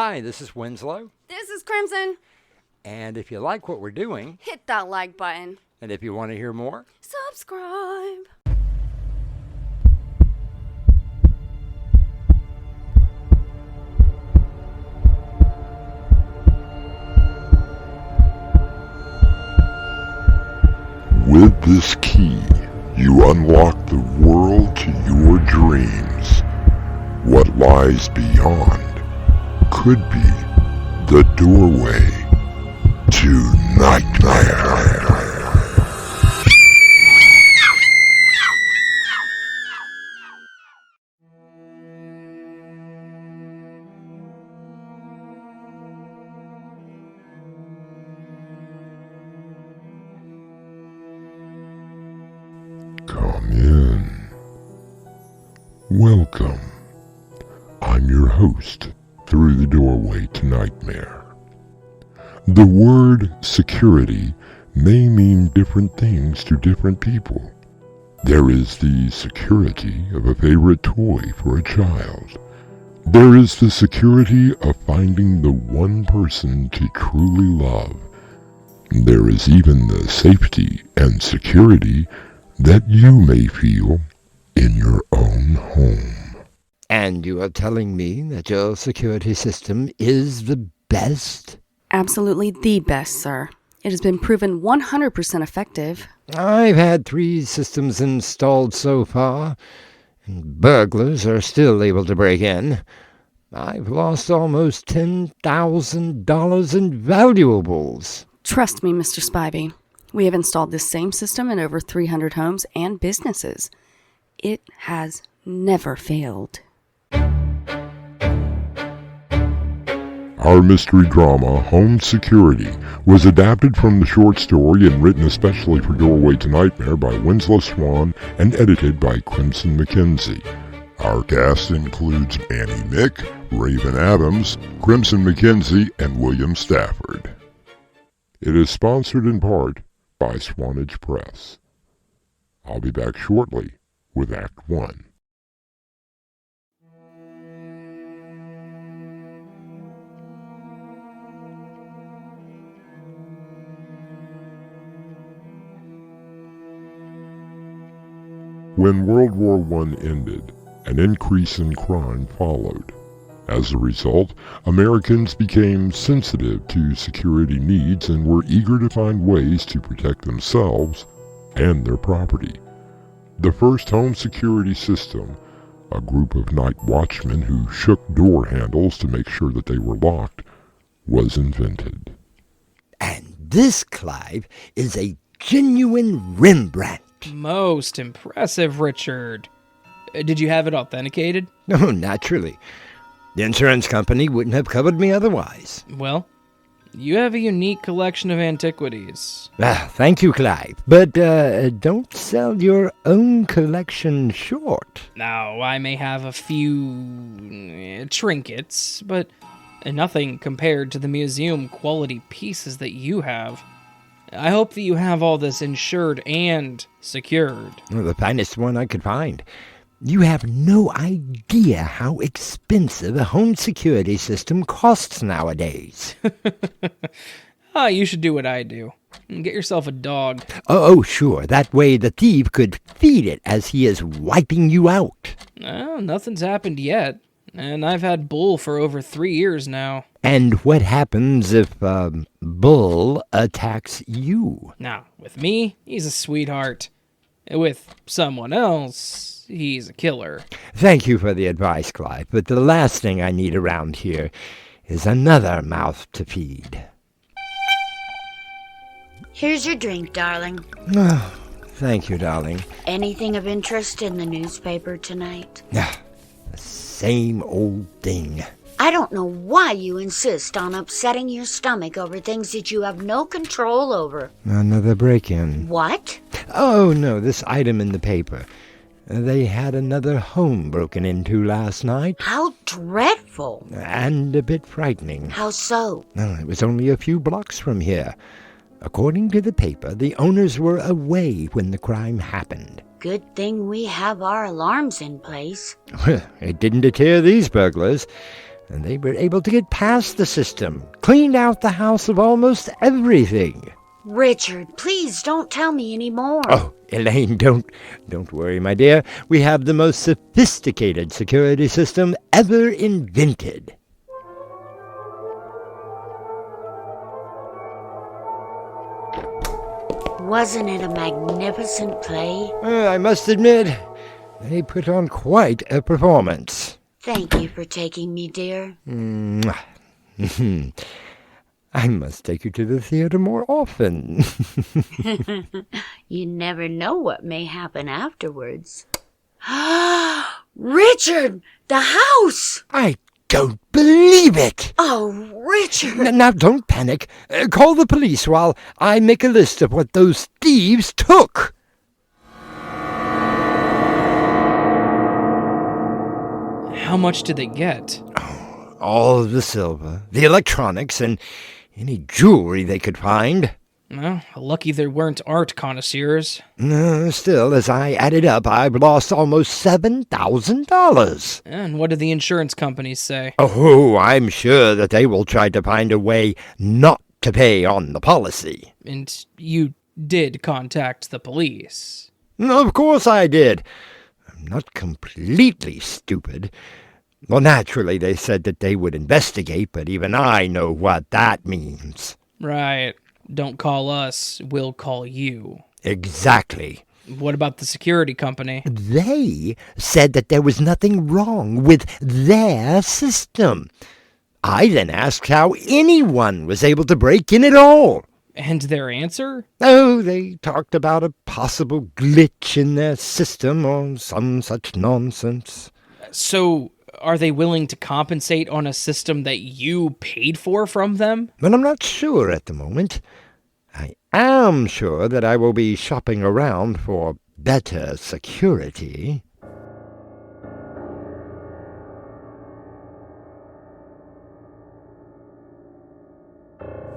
Hi, this is Winslow. This is Crimson. And if you like what we're doing, hit that like button. And if you want to hear more, subscribe. With this key, you unlock the world to your dreams. What lies beyond could be the doorway to nightmare. Come in. Welcome. I'm your host through the doorway to nightmare. The word security may mean different things to different people. There is the security of a favorite toy for a child. There is the security of finding the one person to truly love. There is even the safety and security that you may feel in your own home. And you are telling me that your security system is the best? Absolutely the best, sir. It has been proven 100% effective. I've had 3 systems installed so far, and burglars are still able to break in. I've lost almost $10,000 in valuables. Trust me, Mr. Spivey. We have installed this same system in over 300 homes and businesses. It has never failed. Our mystery drama, Home Security, was adapted from the short story and written especially for Doorway to Nightmare by Winslow Swan and edited by Crimson McKenzie. Our cast includes Annie Mick, Raven Adams, Crimson McKenzie, and William Stafford. It is sponsored in part by Swanage Press. I'll be back shortly with Act 1. When World War I ended, an increase in crime followed. As a result, Americans became sensitive to security needs and were eager to find ways to protect themselves and their property. The first home security system, a group of night watchmen who shook door handles to make sure that they were locked, was invented. And this, Clive, is a genuine Rembrandt. Most impressive, Richard. Did you have it authenticated? Oh, naturally. The insurance company wouldn't have covered me otherwise. Well, you have a unique collection of antiquities. Thank you, Clive. But don't sell your own collection short. Now, I may have a few trinkets, but nothing compared to the museum-quality pieces that you have. I hope that you have all this insured and secured. Well, the finest one I could find. You have no idea how expensive a home security system costs nowadays. You should do what I do. Get yourself a dog. Oh, sure. That way the thief could feed it as he is wiping you out. Nothing's happened yet. And I've had Bull for over 3 years now. And what happens if Bull attacks you? Now, with me, he's a sweetheart. With someone else, he's a killer. Thank you for the advice, Clive, but the last thing I need around here is another mouth to feed. Here's your drink, darling. Oh, thank you, darling. Anything of interest in the newspaper tonight? The same old thing. I don't know why you insist on upsetting your stomach over things that you have no control over. Another break-in. What? Oh, no, this item in the paper. They had another home broken into last night. How dreadful. And a bit frightening. How so? It was only a few blocks from here. According to the paper, the owners were away when the crime happened. Good thing we have our alarms in place. It didn't deter these burglars. and they were able to get past the system, cleaned out the house of almost everything. Richard, please don't tell me any more. Oh, Elaine, don't worry, my dear. We have the most sophisticated security system ever invented. Wasn't it a magnificent play? I must admit, they put on quite a performance. Thank you for taking me, dear. I must take you to the theater more often. You never know what may happen afterwards. Richard! The house! I don't believe it! Oh, Richard! Now, don't panic. Call the police while I make a list of what those thieves took. How much did they get? All of the silver, the electronics, and any jewelry they could find. Well, lucky there weren't art connoisseurs. Still, as I added up, I've lost almost $7,000. And what did the insurance companies say? Oh, I'm sure that they will try to find a way not to pay on the policy. And you did contact the police? Of course I did. I'm not completely stupid. Well, naturally, they said that they would investigate, but even I know what that means. Right. Don't call us, we'll call you. Exactly. What about the security company? They said that there was nothing wrong with their system. I then asked how anyone was able to break in at all. And their answer? Oh, they talked about a possible glitch in their system or some such nonsense. So, are they willing to compensate on a system that you paid for from them? But I'm not sure at the moment. I am sure that I will be shopping around for better security.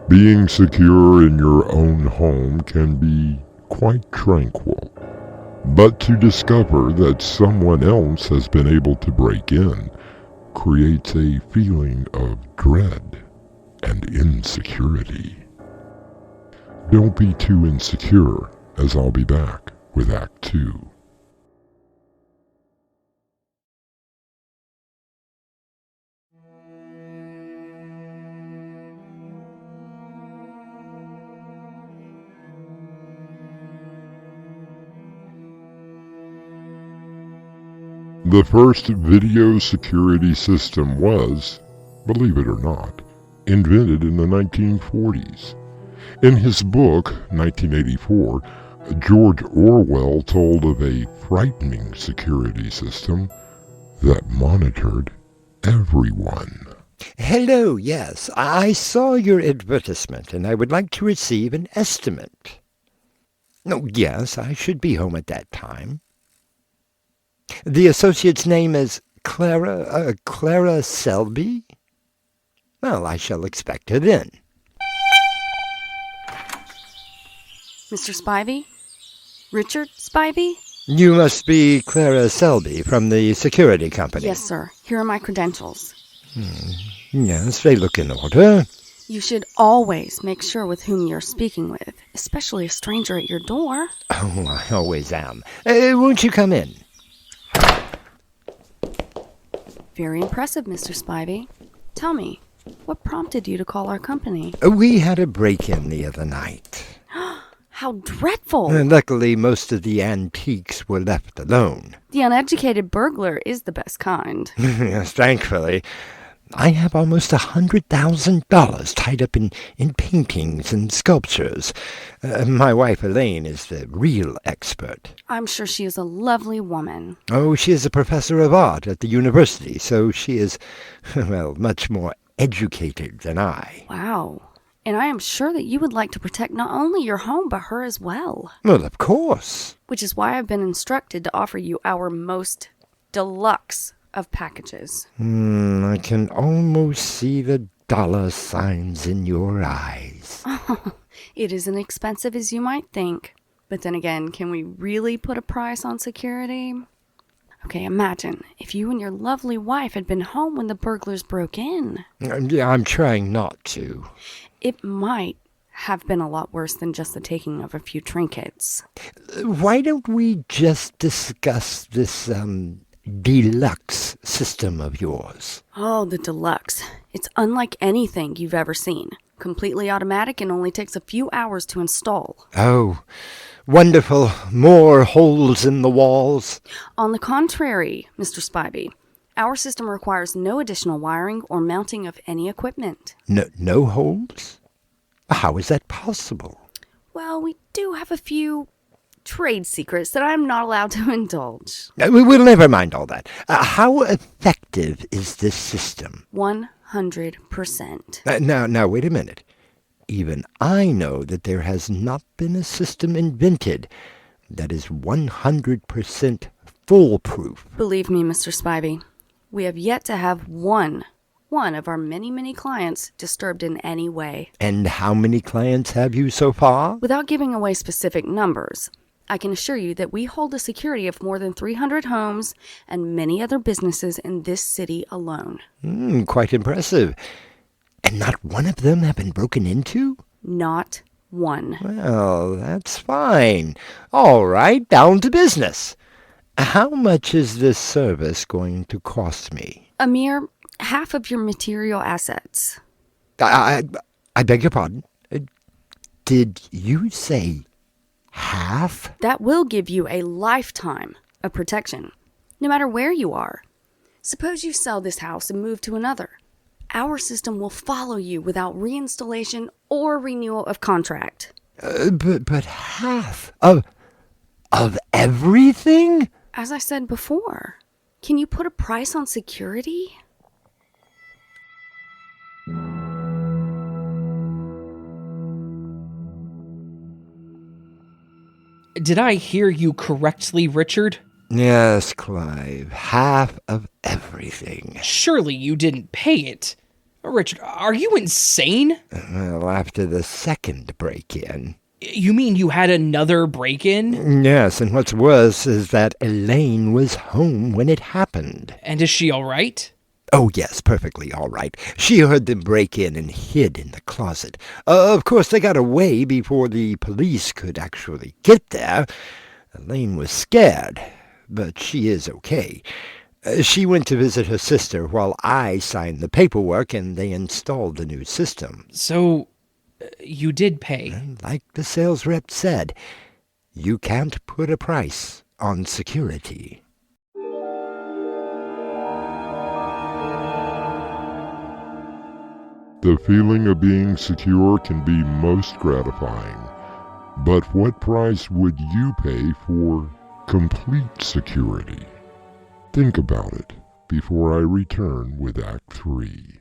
Being secure in your own home can be quite tranquil. But to discover that someone else has been able to break in creates a feeling of dread and insecurity. Don't be too insecure, as I'll be back with Act 2. The first video security system was, believe it or not, invented in the 1940s. In his book, 1984, George Orwell told of a frightening security system that monitored everyone. Hello, yes, I saw your advertisement, and I would like to receive an estimate. Oh, yes, I should be home at that time. The associate's name is Clara Selby? Well, I shall expect her then. Mr. Spivey? Richard Spivey? You must be Clara Selby from the security company. Yes, sir. Here are my credentials. Yes, they look in order. You should always make sure with whom you're speaking with, especially a stranger at your door. Oh, I always am. Won't you come in? Very impressive, Mr. Spivey. Tell me, what prompted you to call our company? We had a break-in the other night. How dreadful! Luckily, most of the antiques were left alone. The uneducated burglar is the best kind. Yes, thankfully. I have almost $100,000 tied up in paintings and sculptures. My wife, Elaine, is the real expert. I'm sure she is a lovely woman. Oh, she is a professor of art at the university, so she is, well, much more educated than I. Wow. And I am sure that you would like to protect not only your home, but her as well. Well, of course. Which is why I've been instructed to offer you our most deluxe of packages. I can almost see the dollar signs in your eyes. It isn't expensive as you might think. But then again, can we really put a price on security? Okay, imagine if you and your lovely wife had been home when the burglars broke in. Yeah, I'm trying not to. It might have been a lot worse than just the taking of a few trinkets. Why don't we just discuss this, deluxe system of yours? Oh, the deluxe. It's unlike anything you've ever seen. Completely automatic and only takes a few hours to install. Oh, wonderful. More holes in the walls. On the contrary, Mr. Spivey, our system requires no additional wiring or mounting of any equipment. No holes? How is that possible? Well, we do have a few trade secrets that I'm not allowed to indulge. We'll never mind all that. How effective is this system? 100%. Now, wait a minute. Even I know that there has not been a system invented that is 100% foolproof. Believe me, Mr. Spivey, we have yet to have one of our many clients disturbed in any way. And how many clients have you so far? Without giving away specific numbers, I can assure you that we hold a security of more than 300 homes and many other businesses in this city alone. Quite impressive. And not one of them have been broken into? Not one. Well, that's fine. All right, down to business. How much is this service going to cost me? A mere half of your material assets. I beg your pardon. Did you say half? That will give you a lifetime of protection, no matter where you are. Suppose you sell this house and move to another. Our system will follow you without reinstallation or renewal of contract. But half of everything? As I said before, can you put a price on security? Did I hear you correctly, Richard? Yes, Clive. Half of everything. Surely you didn't pay it. Richard, are you insane? Well, after the second break-in. You mean you had another break-in? Yes, and what's worse is that Elaine was home when it happened. And is she all right? Oh, yes, perfectly all right. She heard them break in and hid in the closet. Of course, they got away before the police could actually get there. Elaine was scared, but she is okay. She went to visit her sister while I signed the paperwork, and they installed the new system. So, you did pay? And like the sales rep said, you can't put a price on security. The feeling of being secure can be most gratifying, but what price would you pay for complete security? Think about it before I return with Act 3.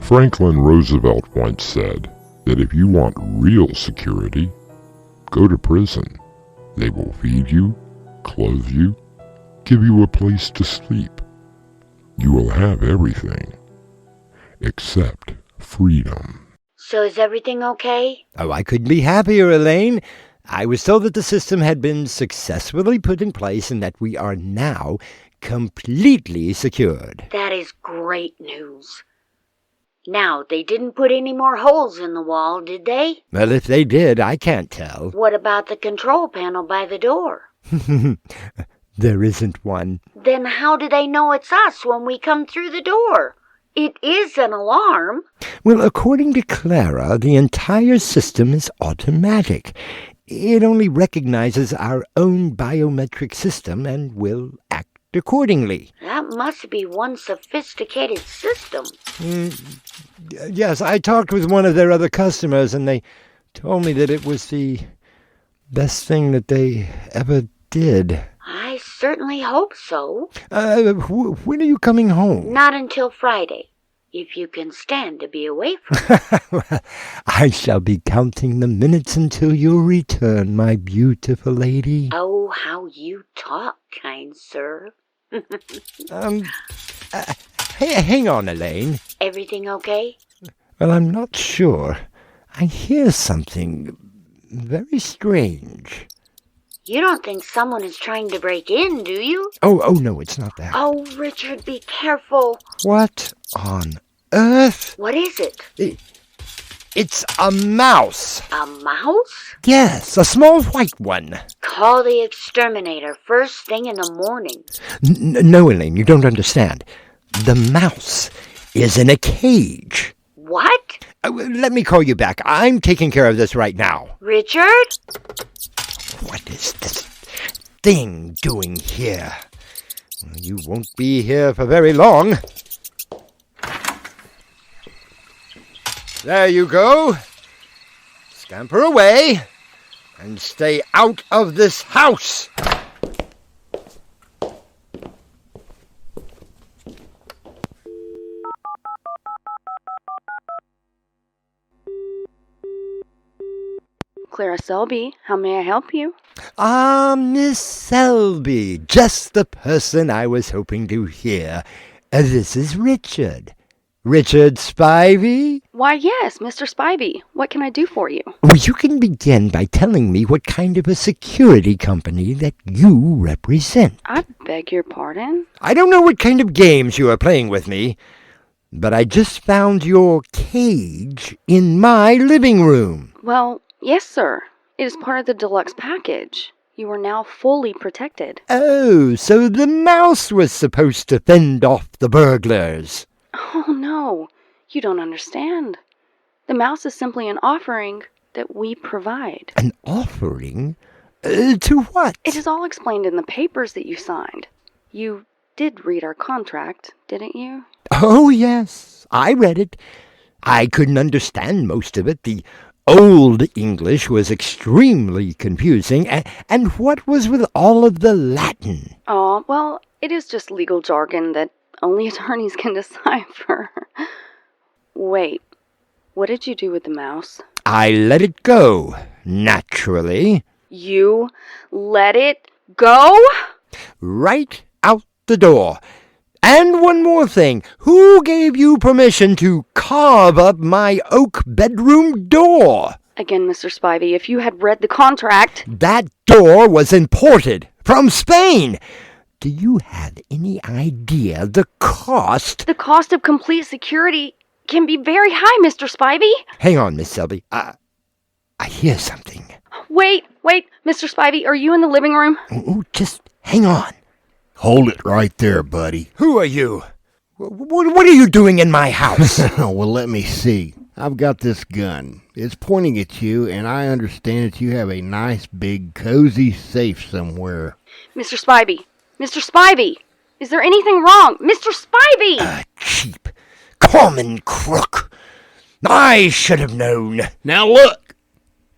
Franklin Roosevelt once said that if you want real security, go to prison. They will feed you, clothe you, give you a place to sleep. You will have everything, except freedom. So is everything okay? Oh, I couldn't be happier, Elaine. I was told that the system had been successfully put in place and that we are now completely secured. That is great news. Now, they didn't put any more holes in the wall, did they? Well, if they did, I can't tell. What about the control panel by the door? There isn't one. Then how do they know it's us when we come through the door? It is an alarm. Well, according to Clara, the entire system is automatic. It only recognizes our own biometric system and will act accordingly. That must be one sophisticated system. Yes, I talked with one of their other customers, and they told me that it was the best thing that they ever did. I certainly hope so. When are you coming home? Not until Friday. if you can stand to be away from it. I shall be counting the minutes until your return, my beautiful lady. Oh, how you talk, kind sir. Hang on, Elaine. Everything okay? Well, I'm not sure. I hear something very strange. You don't think someone is trying to break in, do you? Oh, no, it's not that. Oh, Richard, be careful. What on earth? What is it? It's a mouse. A mouse? Yes, a small white one. Call the exterminator first thing in the morning. No, Elaine, you don't understand. The mouse is in a cage. What? Let me call you back. I'm taking care of this right now. Richard? What is this thing doing here? Well, you won't be here for very long. There you go. Scamper away and stay out of this house. Clara Selby, how may I help you? Ah, Miss Selby, just the person I was hoping to hear. This is Richard. Richard Spivey? Why, yes, Mr. Spivey. What can I do for you? Well, you can begin by telling me what kind of a security company that you represent. I beg your pardon? I don't know what kind of games you are playing with me, but I just found your cage in my living room. Well, yes, sir. It is part of the deluxe package. You are now fully protected. Oh, so the mouse was supposed to fend off the burglars. Oh, no. You don't understand. The mouse is simply an offering that we provide. An offering? To what? It is all explained in the papers that you signed. You did read our contract, didn't you? Oh, yes. I read it. I couldn't understand most of it. The Old English was extremely confusing. And what was with all of the Latin? Oh, well, it is just legal jargon that only attorneys can decipher. Wait, what did you do with the mouse? I let it go, naturally. You let it go? Right out the door. And one more thing. Who gave you permission to carve up my oak bedroom door? Again, Mr. Spivey, if you had read the contract... That door was imported from Spain. Do you have any idea the cost? The cost of complete security can be very high, Mr. Spivey. Hang on, Miss Selby. I hear something. Wait, Mr. Spivey, are you in the living room? Oh, just hang on. Hold it right there, buddy. Who are you? What are you doing in my house? Well, let me see. I've got this gun. It's pointing at you, and I understand that you have a nice, big, cozy safe somewhere. Mr. Spivey, is there anything wrong? Mr. Spivey! A cheap, common crook. I should have known. Now look,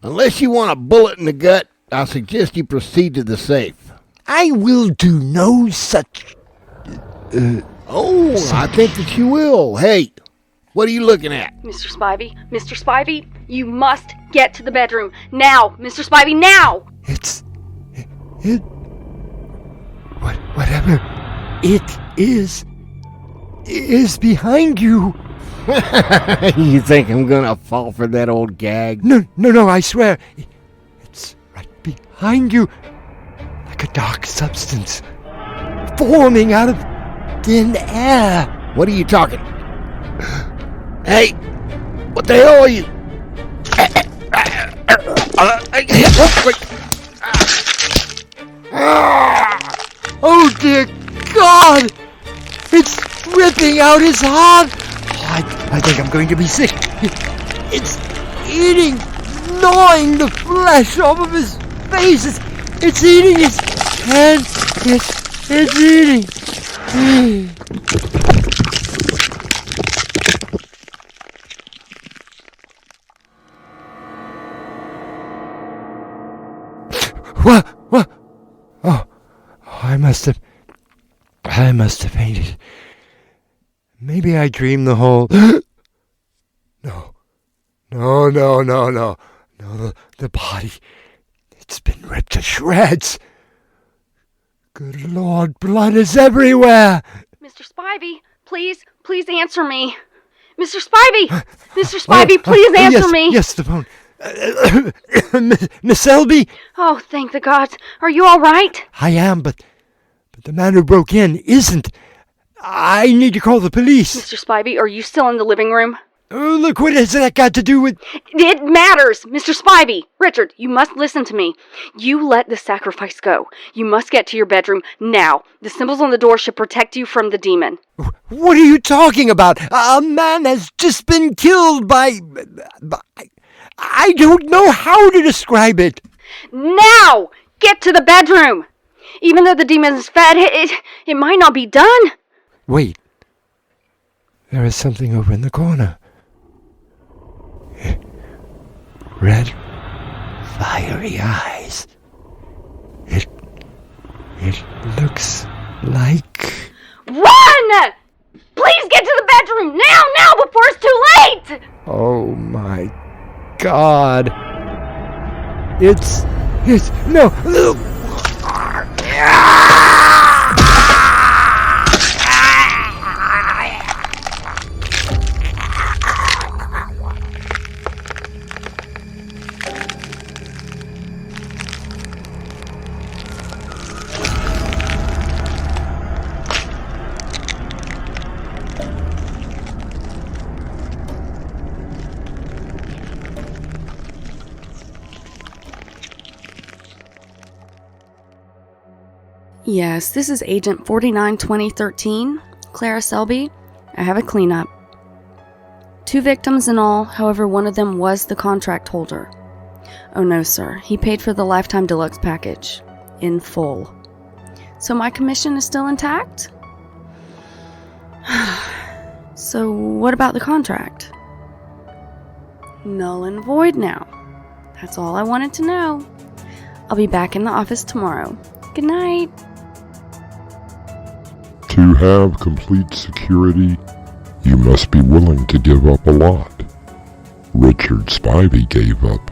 unless you want a bullet in the gut, I suggest you proceed to the safe. I will do no such... I think that you will. Hey, what are you looking at? Mr. Spivey, you must get to the bedroom. Now, Mr. Spivey, now! Whatever it is behind you. You think I'm gonna fall for that old gag? No, I swear. It's right behind you. Like a dark substance. Forming out of thin air. What are you talking? Hey, what the hell are you? Oh, dear God! It's ripping out his heart! I think I'm going to be sick. It's eating, gnawing the flesh off of his face. It's eating his hand. It's eating. What? Oh, I must have fainted. Maybe I dreamed the whole... No, the body, it's been ripped to shreds. Good Lord, blood is everywhere. Mr. Spivey, please answer me. Mr. Spivey! Mr. Spivey, please answer me! Yes, the phone. Miss Selby? Oh, thank the gods. Are you all right? I am, but the man who broke in isn't. I need to call the police. Mr. Spivey, are you still in the living room? Oh, look, what has that got to do with... It matters! Mr. Spivey! Richard, you must listen to me. You let the sacrifice go. You must get to your bedroom now. The symbols on the door should protect you from the demon. What are you talking about? A man has just been killed by... I don't know how to describe it. Now! Get to the bedroom! Even though the demon is fed, it might not be done. Wait. There is something over in the corner. Red, fiery eyes. It looks like... Run! Please get to the bedroom now, before it's too late! Oh my God. It's no. Yes, this is Agent 492013, Clara Selby. I have a cleanup. 2 victims in all, however one of them was the contract holder. Oh no, sir, he paid for the Lifetime Deluxe package. In full. So my commission is still intact? So what about the contract? Null and void now. That's all I wanted to know. I'll be back in the office tomorrow. Good night. To have complete security, you must be willing to give up a lot. Richard Spivey gave up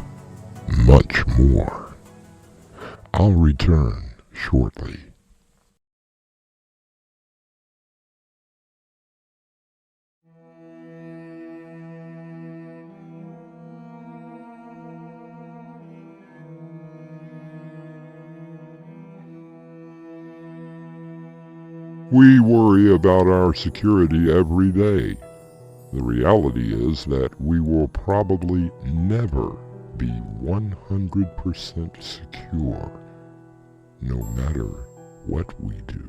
much more. I'll return shortly. We worry about our security every day. The reality is that we will probably never be 100% secure, no matter what we do.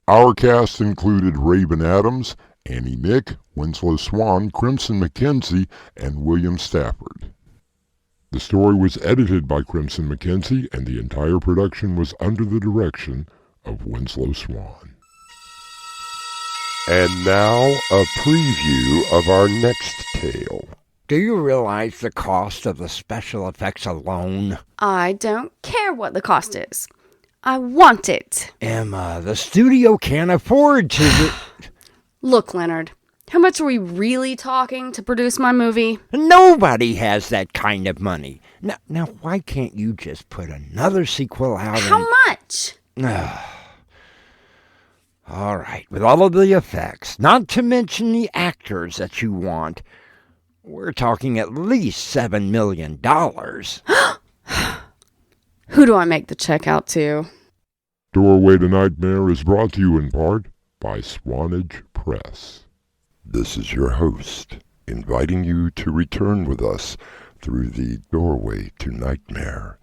Our cast included Raven Adams, Annie Mick, Winslow Swan, Crimson McKenzie, and William Stafford. The story was edited by Crimson McKenzie, and the entire production was under the direction of Winslow Swan. And now, a preview of our next tale. Do you realize the cost of the special effects alone? I don't care what the cost is. I want it. Emma, the studio can't afford to... Look, Leonard, how much are we really talking to produce my movie? Nobody has that kind of money. Now why can't you just put another sequel out? How much? All right, with all of the effects, not to mention the actors that you want, we're talking at least $7 million. Who do I make the check out to? Doorway to Nightmare is brought to you in part by Swanage Press. This is your host, inviting you to return with us through the Doorway to Nightmare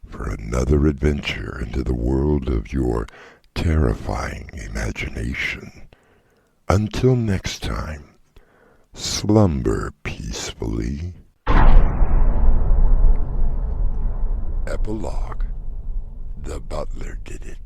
for another adventure into the world of your terrifying imagination. Until next time, slumber peacefully. Epilogue. The butler did it.